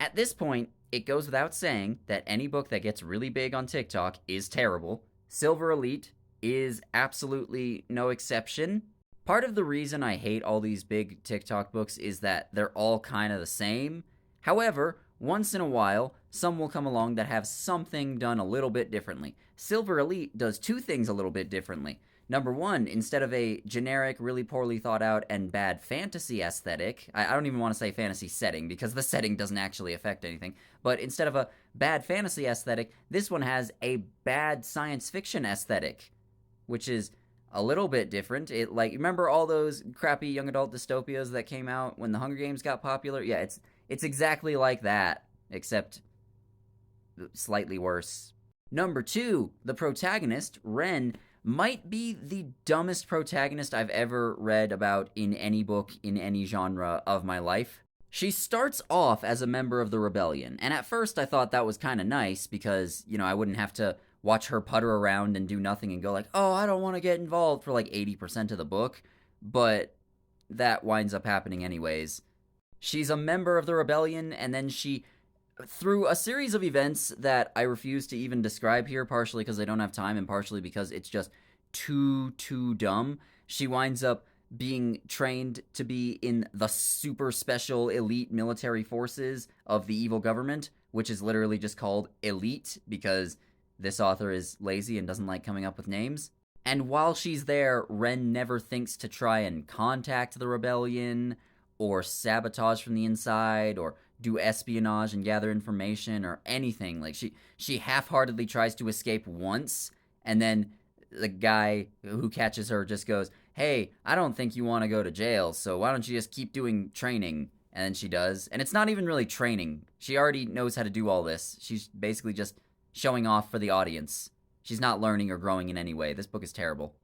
At this point, it goes without saying that any book that gets really big on TikTok is terrible. Silver Elite is absolutely no exception. Part of the reason I hate all these big TikTok books is that they're all kind of the same. However, once in a while, some will come along that have something done a little bit differently. Silver Elite does two things a little bit differently. Number one, instead of a generic, really poorly thought out, and bad fantasy aesthetic, I don't even want to say fantasy setting because the setting doesn't actually affect anything, but instead of a bad fantasy aesthetic, this one has a bad science fiction aesthetic, which is a little bit different. It like remember all those crappy young adult dystopias that came out when the Hunger Games got popular? Yeah, it's exactly like that, except slightly worse. Number two, the protagonist, Ren, might be the dumbest protagonist I've ever read about in any book in any genre of my life. She starts off as a member of the rebellion, and at first I thought that was kind of nice because, I wouldn't have to watch her putter around and do nothing and go like, "Oh, I don't want to get involved" for like 80% of the book, but that winds up happening anyways. She's a member of the rebellion, and then she, through a series of events that I refuse to even describe here, partially because I don't have time and partially because it's just too dumb, she winds up being trained to be in the super special elite military forces of the evil government, which is literally just called Elite because this author is lazy and doesn't like coming up with names. And while she's there, Ren never thinks to try and contact the rebellion or sabotage from the inside or do espionage and gather information or anything. Like she half-heartedly tries to escape once, and then the guy who catches her just goes, "Hey, I don't think you want to go to jail, so why don't you just keep doing training?" And then she does. And it's not even really training. She already knows how to do all this. She's basically just showing off for the audience. She's not learning or growing in any way. This book is terrible.